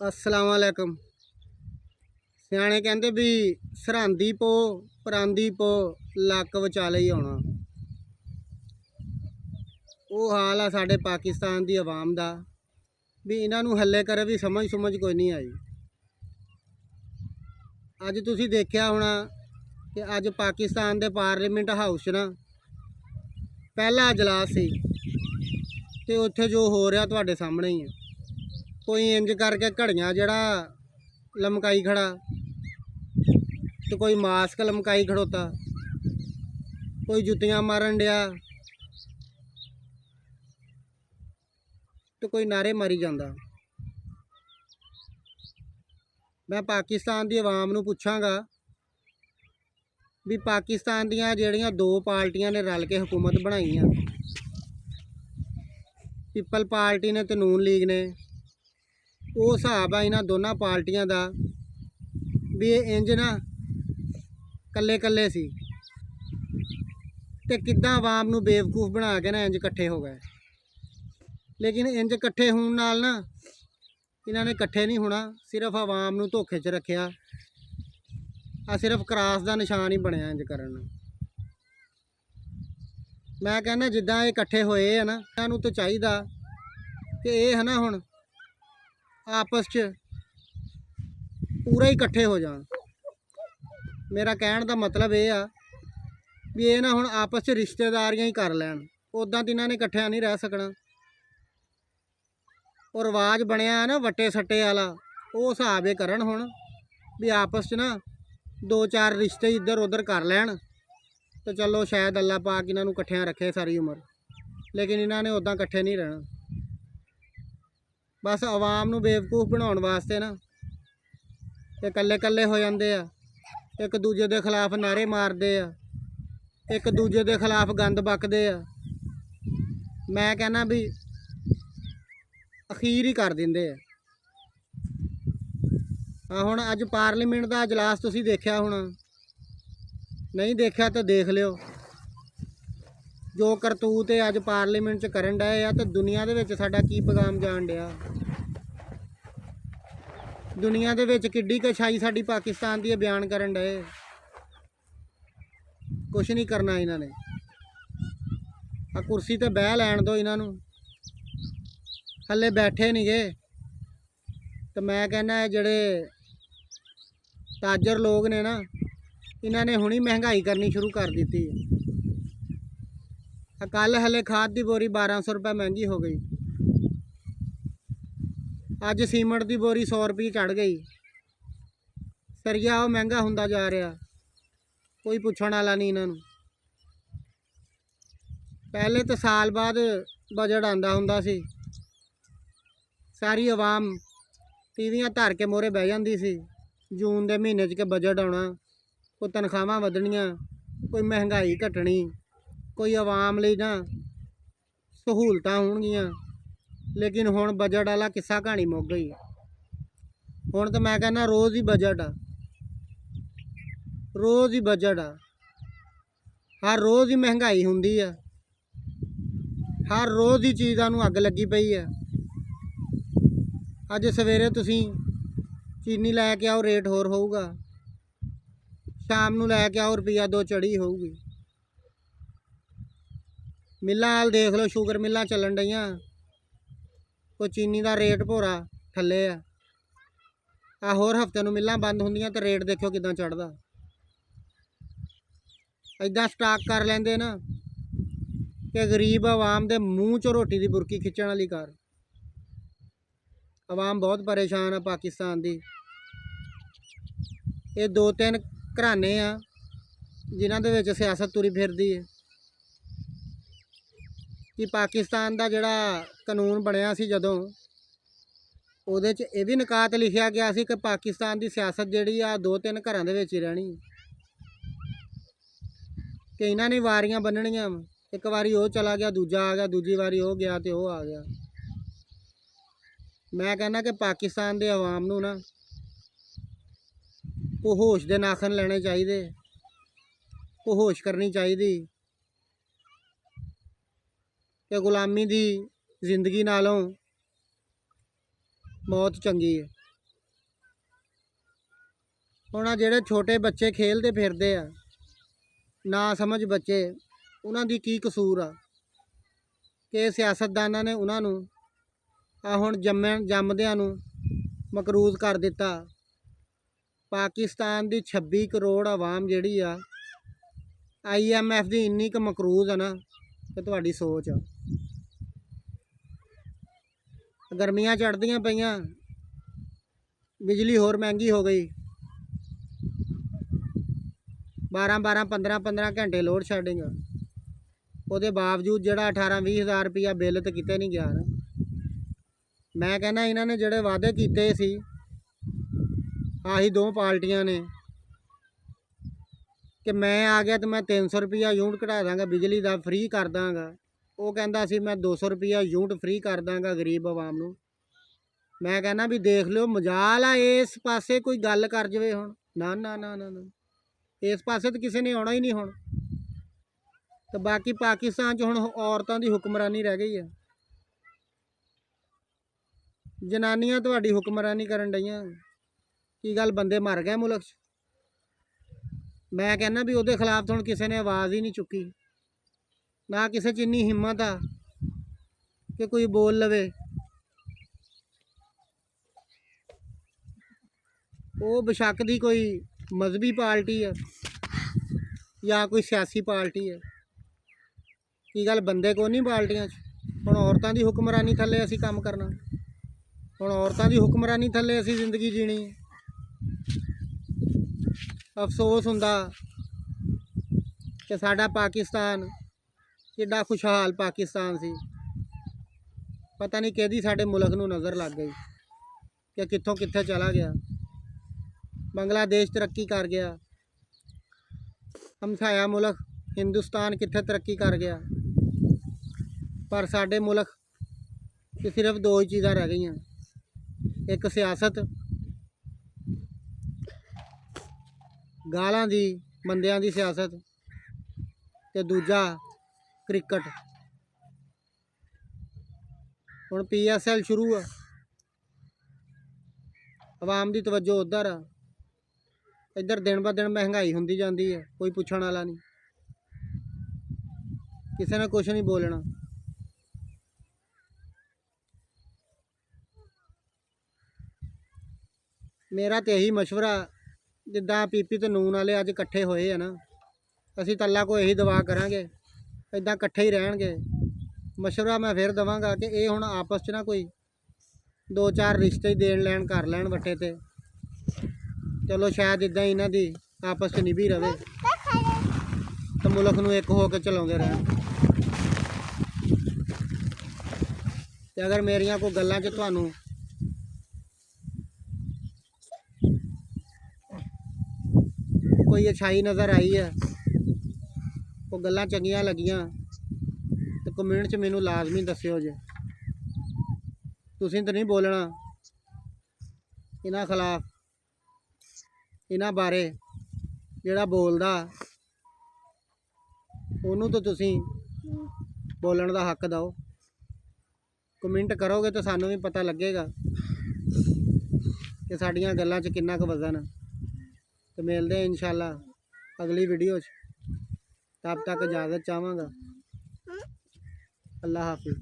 अस्सलाम वालेकुम। सियाणे कहते भी सरहदी पो परांदी पो लक विचाले ही आना। वो हाल आ साडे पाकिस्तान की आवाम का भी इन्हों हल्ले करे भी समझ कोई नहीं आई। अज तुसी देखिया होना कि अज पाकिस्तान के पार्लीमेंट हाउस ना पहला अजलास सी ते उत्थे जो हो रहा तुहाडे सामने ही है। कोई इंज करके घड़ियां जड़ा लमकाई खड़ा तो कोई मास्क लमकाई खड़ोता, कोई जुत्तियां मारन दिया तो कोई नारे मारी जाता। मैं पाकिस्तान की आवाम नूं पुछांगा भी पाकिस्तान दियां जिहड़ियां दो पार्टियां ने रल के हुकूमत बनाई आ, पीपल पार्टी ने ते नून लीग ने, वो हिसाब आ इन्हां दोनों पार्टियां दा भी ये इंज ना कल्ले कल्ले सी ते किद्दां आवाम नूं बेवकूफ़ बना के ना इंज इकट्ठे हो गए। लेकिन इंज इकट्ठे होने नाल ना इन्होंने इकट्ठे नहीं होना, सिर्फ आवाम नूं धोखे च रखिया। आ सिर्फ क्रॉस का निशान ही बनया इंज करन। मैं कहना जिद्दां ये इकट्ठे होए है ना, इन्हों तो चाहिए कि ये है ना हुण आपस च पूरा ही इकट्ठे हो जान। मेरा कहण दा मतलब ये आ भी ये ना हुण आपस च रिश्तेदारियां ही कर लैन, उदां तो इन्होंने इकट्ठिया नहीं रह सकना। और रिवाज बनया ना वट्टे सट्टे वाला, वो हिसाब ये करन हुण भी आपस च ना दो चार रिश्ते इधर उधर कर लैन तो चलो शायद अल्लाह पाक इन्हों इकट्ठिया रखे सारी उम्र। लेकिन इन्होंने उदा इकट्ठे नहीं रहना, बस आवाम नूं बेवकूफ़ बनाउण वास्ते ना ये कल्ले कल्ले हो जाते आ, एक दूजे के खिलाफ नारे मारते आ, एक दूजे के खिलाफ गंद बकते आ। मैं कहना भी अखीर ही कर देंगे। हाँ हुण अज पार्लीमेंट का अजलास तुसीं देखिया होना, नहीं देखिया तो देख लियो। जो करतूत है अज पार्लीमेंट च करन डए आ तो दुनिया दे विच साडा की पैगाम जान डिया। दुनिया दे विच किड्डी कछाई साडी पाकिस्तान दी बयान करन डए। कुछ नहीं करना इन्होंने, आ कुर्सी ते बह लैन दो इन्हों, हले बैठे नहीं गए। तो मैं कहना है जड़े ताजर लोग ने ना, इन्होंने हुणी महंगाई करनी शुरू कर दी। कल हले खाद की बोरी 1200 रुपये महंगी हो गई, अज सीमेंट की बोरी 100 रुपये चढ़ गई। सरिया वो महंगा होंदा जा रहा, कोई पुछण वाला नहीं इन्हों। पहले तो साल बाद बजट आंदा हुंदा सी, सारी आवाम टीवियां धर के मोहरे बह जाती सी। जून के महीने च के बजट आना, कोई तनख्वाहां वधनियां, कोई महंगाई घटनी, कोई आवाम लई ना सहूलतां होणगियां। लेकिन हुण बजट वाला किस्सा कहानी मुक गई। हुण तो मैं कहना रोज़ ही बजट आ, रोज़ ही बजट आ, हर रोज़ ही महंगाई हुंदी आ, हर रोज़ ही चीज़ां नूं अग लगी पई है। अज सवेरे तुसीं चीनी लैके आओ रेट होर होऊगा, शाम नूं लैके आओ रुपया 2 चढ़ी होऊगी। मिल्लां हाल देख लो, शुगर मिल्लां चलन डईयां, कोई चीनी का रेट भोरा थल्ले आ होर हफ्ते नूं मिल्लां बंद होंदियां तो रेट देखो किदां चढ़दा। इदां स्टाक कर लेंदे ना कि गरीब आवाम के मूँह चों रोटी की बुरकी खिंचण वाली कर। आवाम बहुत परेशान आ पाकिस्तान की। ये 2-3 घराने आ जिन्हां दे विच सियासत तुरी फिरदी है कि पाकिस्तान का जिहड़ा कानून बनया सी जदों, उहदे च ये भी निकात लिखिया गया सी कि पाकिस्तान की सियासत जिहड़ी आ 2-3 घरां दे विच ही रहनी, कि इन्हां ने वारियां बन्नणियां। एक बारी वो चला गया दूजा आ गया, दूजी बारी वो गया तो वो आ गया। मैं कहना कि पाकिस्तान के आवाम नूं ना को होश दे नाखन लेने चाहिए, को होश करनी चाहिए कि गुलामी की जिंदगी नालों मौत चंगी है। ਹੁਣ ਆ ਜਿਹੜੇ ਛੋਟੇ ਬੱਚੇ ਖੇਲਦੇ ਫਿਰਦੇ ਆ, ਨਾ ਸਮਝ ਬੱਚੇ, ਉਹਨਾਂ ਦੀ ਕੀ ਕਸੂਰ ਆ ਕਿ ਸਿਆਸਤਦਾਨਾਂ ਨੇ ਉਹਨਾਂ ਨੂੰ ਆ ਹੁਣ ਜੰਮਦਿਆਂ ਨੂੰ ਮਕਰੂਜ਼ ਕਰ ਦਿੱਤਾ। ਪਾਕਿਸਤਾਨ ਦੀ 26 ਕਰੋੜ ਆਵਾਮ ਜਿਹੜੀ ਆ IMF ਦੀ ਇੰਨੀ ਕੁ ਮਕਰੂਜ਼ ਆ ਨਾ ਕਿ ਤੁਹਾਡੀ ਸੋਚ ਆ। ਗਰਮੀਆਂ ਚੜ੍ਹਦੀਆਂ ਪਈਆਂ, ਬਿਜਲੀ ਹੋਰ ਮਹਿੰਗੀ ਹੋ ਗਈ, 12-12 15-15 ਘੰਟੇ ਲੋਡ ਸ਼ੈਡਿੰਗ। ਉਹਦੇ ਬਾਵਜੂਦ ਜਿਹੜਾ 18-20 ਹਜ਼ਾਰ ਰੁਪਈਆ ਬਿੱਲ ਤਾਂ ਕਿਤੇ ਨਹੀਂ ਗਿਆ ਨਾ। ਮੈਂ ਕਹਿੰਦਾ ਇਹਨਾਂ ਨੇ ਜਿਹੜੇ ਵਾਅਦੇ ਕੀਤੇ ਸੀ ਆਹੀ ਦੋ ਪਾਰਟੀਆਂ ਨੇ ਕਿ ਮੈਂ ਆ ਗਿਆ ਤਾਂ ਮੈਂ 300 ਰੁਪਈਆ ਯੂਨਿਟ ਘਟਾ ਦਾਂਗਾ, ਬਿਜਲੀ ਦਾ ਫ੍ਰੀ ਕਰ ਦਾਂਗਾ। ਉਹ ਕਹਿੰਦਾ ਸੀ ਮੈਂ 200 ਰੁਪਈਆ ਯੂਨਿਟ ਫ੍ਰੀ ਕਰ ਦਾਂਗਾ ਗਰੀਬ ਆਵਾਮ ਨੂੰ। ਮੈਂ ਕਹਿੰਦਾ ਵੀ ਦੇਖ ਲਿਓ, ਮਜਾਲ ਆ ਇਸ ਪਾਸੇ ਕੋਈ ਗੱਲ ਕਰ ਜਾਵੇ ਹੁਣ। ਨਾ ਨਾ ਨਾ ਨਾ ਨਾ, ਇਸ ਪਾਸੇ ਤਾਂ ਕਿਸੇ ਨੇ ਆਉਣਾ ਹੀ ਨਹੀਂ ਹੁਣ। ਤੇ ਬਾਕੀ ਪਾਕਿਸਤਾਨ 'ਚ ਹੁਣ ਔਰਤਾਂ ਦੀ ਹੁਕਮਰਾਨੀ ਰਹਿ ਗਈ ਹੈ। ਜਨਾਨੀਆਂ ਤੁਹਾਡੀ ਹੁਕਮਰਾਨੀ ਕਰਨ ਡਈਆਂ। ਕੀ ਗੱਲ, ਬੰਦੇ ਮਰ ਗਏ ਮੁਲਕ 'ਚ? ਮੈਂ ਕਹਿੰਦਾ ਵੀ ਉਹਦੇ ਖਿਲਾਫ ਹੁਣ ਕਿਸੇ ਨੇ ਆਵਾਜ਼ ਹੀ ਨਹੀਂ ਚੁੱਕੀ, ਨਾ ਕਿਸੇ 'ਚ ਇੰਨੀ ਹਿੰਮਤ ਆ ਕਿ ਕੋਈ ਬੋਲ ਲਵੇ। ਉਹ ਬੇਸ਼ੱਕ ਦੀ ਕੋਈ ਮਜ਼ਹਬੀ ਪਾਰਟੀ ਹੈ ਜਾਂ ਕੋਈ ਸਿਆਸੀ ਪਾਰਟੀ ਹੈ। ਕੀ ਗੱਲ, ਬੰਦੇ ਕੋ ਨਹੀਂ ਪਾਰਟੀਆਂ 'ਚ? ਹੁਣ ਔਰਤਾਂ ਦੀ ਹੁਕਮਰਾਨੀ ਥੱਲੇ ਅਸੀਂ ਕੰਮ ਕਰਨਾ, ਹੁਣ ਔਰਤਾਂ ਦੀ ਹੁਕਮਰਾਨੀ ਥੱਲੇ ਅਸੀਂ ਜ਼ਿੰਦਗੀ ਜੀਣੀ। ਅਫਸੋਸ ਹੁੰਦਾ ਕਿ ਸਾਡਾ ਪਾਕਿਸਤਾਨ ਕਿੱਡਾ ਖੁਸ਼ਹਾਲ ਪਾਕਿਸਤਾਨ ਸੀ, ਪਤਾ ਨਹੀਂ ਕਿਹਦੀ ਸਾਡੇ ਮੁਲਕ ਨੂੰ ਨਜ਼ਰ ਲੱਗ ਗਈ ਕਿ ਕਿੱਥੋਂ ਕਿੱਥੇ ਚਲਾ ਗਿਆ। ਬੰਗਲਾਦੇਸ਼ ਤਰੱਕੀ ਕਰ ਗਿਆ, ਹਮਸਾਇਆ ਮੁਲਕ ਹਿੰਦੁਸਤਾਨ ਕਿੱਥੇ ਤਰੱਕੀ ਕਰ ਗਿਆ, ਪਰ ਸਾਡੇ ਮੁਲਕ 'ਚ ਸਿਰਫ ਦੋ ਹੀ ਚੀਜ਼ਾਂ ਰਹਿ ਗਈਆਂ, ਇੱਕ ਸਿਆਸਤ, ਗਾਲਾਂ ਦੀ, ਬੰਦਿਆਂ ਦੀ ਸਿਆਸਤ, ਤੇ ਦੂਜਾ ਕ੍ਰਿਕਟ। ਹੁਣ PSL ਸ਼ੁਰੂ ਆ, ਆਵਾਮ ਦੀ ਤਵੱਜੋ ਉੱਧਰ ਆ। ਇੱਧਰ ਦਿਨ ਬ ਦਿਨ ਮਹਿੰਗਾਈ ਹੁੰਦੀ ਜਾਂਦੀ ਹੈ, ਕੋਈ ਪੁੱਛਣ ਵਾਲਾ ਨਹੀਂ, ਕਿਸੇ ਨੇ ਕੁਛ ਨਹੀਂ ਬੋਲਣਾ। ਮੇਰਾ ਤੇ ਇਹੀ ਮਸ਼ਵਰਾ, ਜਿੱਦਾਂ ਪੀਪੀ ਤੇ ਨੂਨ ਵਾਲੇ ਅੱਜ ਇਕੱਠੇ ਹੋਏ ਆ ਨਾ, ਅਸੀਂ ਤਾਂ ਅੱਲਾ ਕੋ ਇਹੀ ਦੁਆ ਕਰਾਂਗੇ ਇੱਦਾਂ ਇਕੱਠੇ ਹੀ ਰਹਿਣਗੇ। ਮਸ਼ਵਰਾ ਮੈਂ ਫਿਰ ਦੇਵਾਂਗਾ ਕਿ ਇਹ ਹੁਣ ਆਪਸ 'ਚ ਨਾ ਕੋਈ 2-4 ਰਿਸ਼ਤੇ ਦੇਣ ਲੈਣ ਕਰ ਲੈਣ ਵੱਟੇ ਤੇ, ਚਲੋ ਸ਼ਾਇਦ ਇੱਦਾਂ ਇਹਨਾਂ ਦੀ ਆਪਸ 'ਚ ਨਿਭੀ ਰਵੇ ਤੇ ਮੁਲਕ ਨੂੰ ਇੱਕ ਹੋ ਕੇ ਚਲਾਉਂਦੇ ਰਹਿਣ। ਤੇ ਅਗਰ ਮੇਰੀਆਂ ਕੋਈ ਗੱਲਾਂ 'ਚ ਤੁਹਾਨੂੰ ਕੋਈ ਅੱਛਾਈ ਨਜ਼ਰ ਆਈ ਹੈ, ਉਹ ਗੱਲਾਂ ਚੰਗੀਆਂ ਲੱਗੀਆਂ, ਤੇ ਕਮੈਂਟ 'ਚ ਮੈਨੂੰ ਲਾਜ਼ਮੀ ਦੱਸਿਓ ਜੇ। ਤੁਸੀਂ ਤਾਂ ਨਹੀਂ ਬੋਲਣਾ ਇਹਨਾਂ ਖਿਲਾਫ, ਇਹਨਾਂ ਬਾਰੇ। ਜਿਹੜਾ ਬੋਲਦਾ ਉਹਨੂੰ ਤਾਂ ਤੁਸੀਂ ਬੋਲਣ ਦਾ ਹੱਕ ਦਿਓ। ਕਮੈਂਟ ਕਰੋਗੇ ਤਾਂ ਸਾਨੂੰ ਵੀ ਪਤਾ ਲੱਗੇਗਾ ਕਿ ਸਾਡੀਆਂ ਗੱਲਾਂ 'ਚ ਕਿੰਨਾ ਕੁ ਵਜ਼ਨ ਆ। ਤੇ ਮਿਲਦੇ ਹਾਂ ਇਨਸ਼ਾਅੱਲਾ ਅਗਲੀ ਵੀਡੀਓ 'ਚ। ਤਬ ਤੱਕ ਇਜਾਜ਼ਤ ਚਾਹਾਂਗਾ। ਅੱਲਾ ਹਾਫਿਜ਼।